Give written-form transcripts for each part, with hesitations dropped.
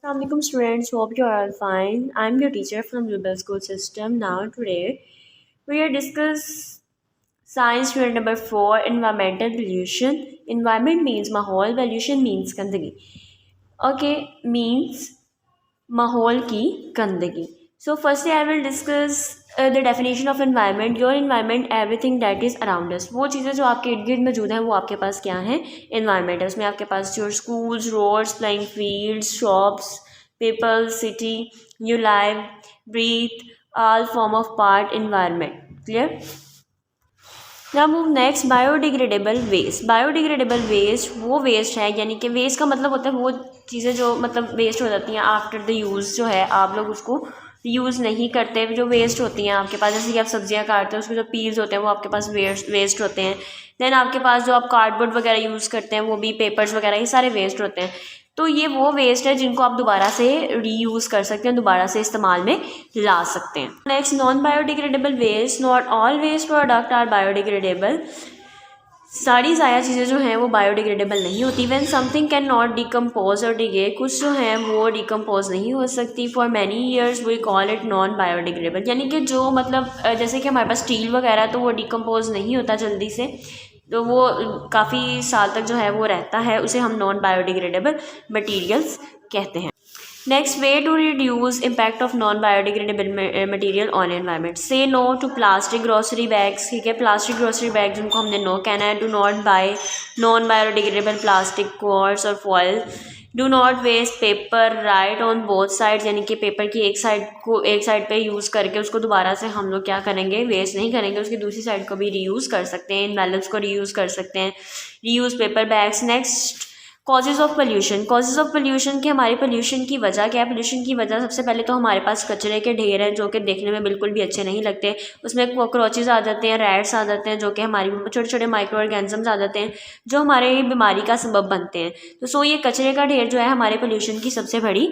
Assalamualaikum students, hope you are all fine. I'm your teacher from Global School System. Now today we are discuss science unit number 4 environmental pollution. Environment means माहौल, pollution means गंदगी. Okay, means माहौल की गंदगी. So firstly I will discuss the definition of environment. Your environment, everything that is around us. वो चीज़ें जो आपके इर्द गिर्द मौजूद हैं वो आपके पास क्या है? environment है. उसमें आपके पास your schools, roads, playing fields, shops, people, city, you live, breathe, all form of part environment. Clear? ना move next biodegradable waste. Biodegradable waste वो वेस्ट है, यानी कि वेस्ट का मतलब होता है वो चीज़ें जो मतलब वेस्ट हो जाती हैं आफ्टर द यूज़, जो है आप लोग उसको यूज़ नहीं करते, जो वेस्ट होती हैं आपके पास. जैसे कि आप सब्जियां काटते हैं उसके जो पील्स होते हैं वो आपके पास वेस्ट होते हैं. देन आपके पास जो आप कार्डबोर्ड वगैरह यूज़ करते हैं वो भी, पेपर्स वगैरह, ये सारे वेस्ट होते हैं. तो ये वो वेस्ट है जिनको आप दोबारा से रीयूज़ कर सकते हैं, दोबारा से इस्तेमाल में ला सकते हैं. Next, non biodegradable waste. Not all waste product are biodegradable. सारी ज़ाया चीज़ें जो हैं वो बायोडिग्रेडेबल नहीं होती. When something can not decompose और डिगे, कुछ जो हैं वो डिकम्पोज नहीं हो सकती. For many years we call it non biodegradable, यानी कि जो मतलब जैसे कि हमारे पास स्टील वगैरह तो वो डिकम्पोज नहीं होता जल्दी से, तो वो काफ़ी साल तक जो है वो रहता है, उसे हम नॉन बायोडिग्रेडेबल मटीरियल्स कहते हैं. Next, way to reduce impact of non biodegradable material on environment. Say no to plastic grocery bags. ठीक है, प्लास्टिक ग्रोसरी बैग जिनको हमने नो कहना है. Do not buy non biodegradable plastic covers और foil. Do not waste paper. Write on both sides, यानी कि paper की एक साइड पे यूज़ करके उसको दोबारा से हम लोग क्या करेंगे, वेस्ट नहीं करेंगे, उसकी दूसरी साइड को भी रीयूज़ कर सकते हैं. इन बैलेंस को रीयूज़ कर सकते हैं. Reuse paper bags. Next, causes of pollution. Causes of pollution की हमारी पोल्यूशन की वजह क्या है? पोल्यूशन की वजह सबसे पहले तो हमारे पास कचरे के ढेर हैं जो कि देखने में बिल्कुल भी अच्छे नहीं लगते. उसमें कॉकरोचेज़ आ जाते हैं, रैट्स आ जाते हैं, जो कि हमारी छोटे छोटे माइक्रो ऑर्गेनिजम्स आ जाते हैं जो हमारे बीमारी का सबब बनते हैं. तो सो ये कचरे का ढेर जो है हमारे पोल्यूशन की सबसे बड़ी.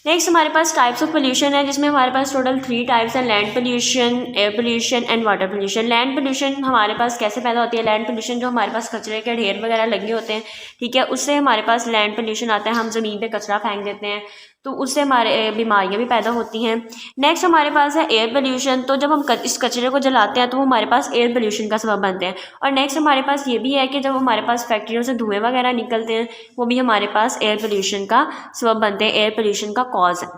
नेक्स्ट, हमारे पास टाइप्स ऑफ पोल्यूशन है, जिसमें हमारे पास टोटल 3 टाइप्स हैं. Land pollution, air pollution and water pollution. Land pollution हमारे पास कैसे पैदा होती है? लैंड पोल्यूशन जो हमारे पास कचरे के ढेर वगैरह लगे होते हैं, ठीक है, उससे हमारे पास लैंड पोल्यूशन आता है. हम ज़मीन पे कचरा फेंक देते हैं तो उससे हमारे बीमारियां भी पैदा होती हैं. नेक्स्ट हमारे पास है एयर पोल्यूशन. तो जब हम इस कचरे को जलाते हैं तो वो हमारे पास एयर पोल्यूशन का सबब बनते हैं. और नेक्स्ट हमारे पास ये भी है कि जब हमारे पास फैक्ट्रियों से धुएं वगैरह निकलते हैं वो भी हमारे पास एयर पोल्यूशन का सबब बनते हैं, एयर पोल्यूशन का कॉज है.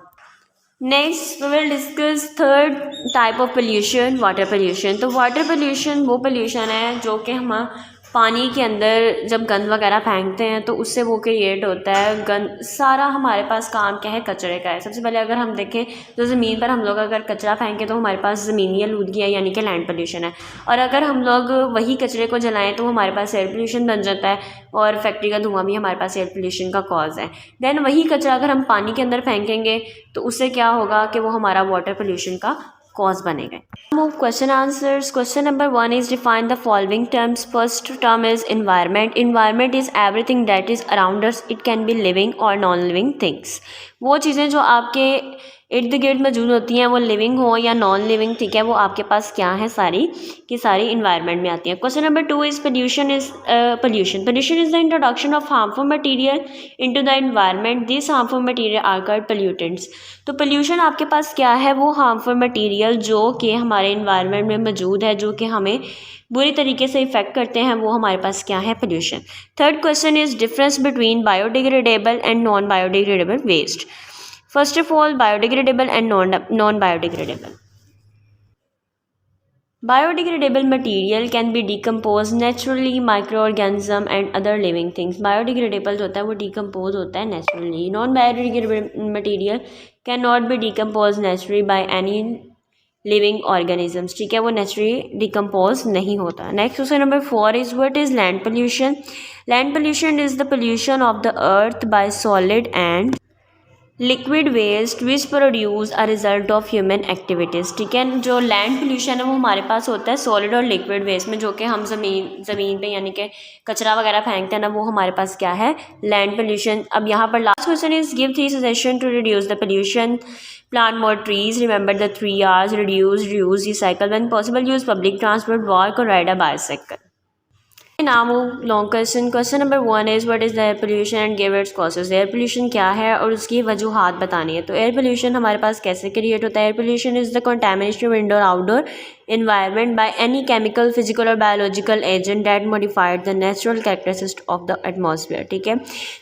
Next we will discuss third type of pollution, water pollution. तो वाटर पोल्यूशन वो पोल्यूशन है जो कि हम पानी के अंदर जब गंद वगैरह फेंकते हैं तो उससे वो क्रिएट होता है. गंद सारा हमारे पास काम क्या है? कचरे का है. सबसे पहले अगर हम देखें तो ज़मीन पर हम लोग अगर कचरा फेंकें तो हमारे पास ज़मीनी आलूदगी है, यानी कि लैंड पोल्यूशन है. और अगर हम लोग वही कचरे को जलाएं तो हमारे पास एयर पोल्यूशन बन जाता है, और फैक्ट्री का धुआं भी हमारे पास एयर पोल्यूशन का कॉज है. देन वही कचरा अगर हम पानी के अंदर फेंकेंगे तो उससे क्या होगा कि वो हमारा वाटर पोल्यूशन का कॉज बनेगा. Move question answers. Question number 1 is define the following terms. First term is environment. Environment is everything that is around us. It can be living or non-living things. वो चीज़ें जो आपके इर्द गिर्द मौजूद होती हैं, वो लिविंग हो या नॉन लिविंग, ठीक है, वो आपके पास क्या है, सारी की सारी इन्वायरमेंट में आती हैं. Question number 2 is pollution is pollution is the introduction of harmful material into the environment. This harmful material are called pollutants. तो पोल्यूशन आपके पास क्या है? वो हार्मफुल मटीरियल जो कि हमारे इन्वायरमेंट में मौजूद है, जो कि हमें बुरी तरीके से इफेक्ट करते हैं, वो हमारे पास क्या है? Pollution. Third question is difference between biodegradable and non biodegradable waste. First of all, biodegradable and non-biodegradable. Biodegradable material can be decomposed naturally, microorganism and other living things. Biodegradable होता है वो decompose होता है naturally. Non-biodegradable material cannot be decomposed naturally by any living organisms. ठीक है, वो naturally decompose नहीं होता. Next question number 4 is what is land pollution? Land pollution is the pollution of the earth by solid and liquid waste which produce a result of human activities. ठीक है, जो land pollution है वो हमारे पास होता है सॉलिड और liquid waste में, जो कि हम ज़मीन पे यानी कि कचरा वगैरह फेंकते हैं ना, वो हमारे पास क्या है? Land pollution. अब यहाँ पर last question is give 3 suggestion to reduce the pollution. Plant more trees. Remember the 3 R's. Reduce, reuse, recycle. When possible use public transport. Walk और ride a bicycle. Now move long question. Question number 1 is what is the air pollution and give its causes. Air pollution क्या है और उसकी वजूहात बतानी है. तो air pollution हमारे पास कैसे क्रिएट होता है. Air pollution is the contamination of indoor outdoor environment by any chemical, physical or biological agent that modified the natural characteristics of the atmosphere. ठीक है,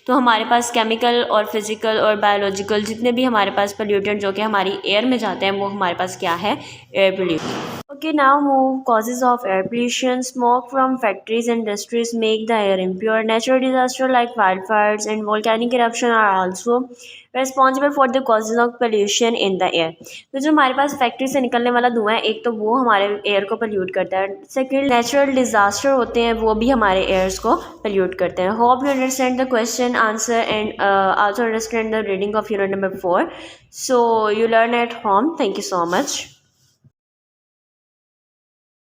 तो हमारे पास केमिकल और फिजिकल और बायोलॉजिकल जितने भी हमारे पास पोल्यूटेंट जो कि हमारी एयर में जाते हैं वो हमारे पास क्या है, air pollution. Okay, now move causes of air pollution. Smoke from factories and industries make the air impure. Natural disasters like wildfires and volcanic eruption are also responsible for the causes of pollution in the air. तो जो हमारे पास factory से निकलने वाला धुआं है, एक तो वो हमारे एयर को पोल्यूट करता है. सेकेंड, नेचुरल डिजास्टर होते हैं वो भी हमारे एयर्स को पोल्यूट करते हैं. Hope you understand the question answer and also understand the reading of unit number 4. So you learn at home. Thank you so much.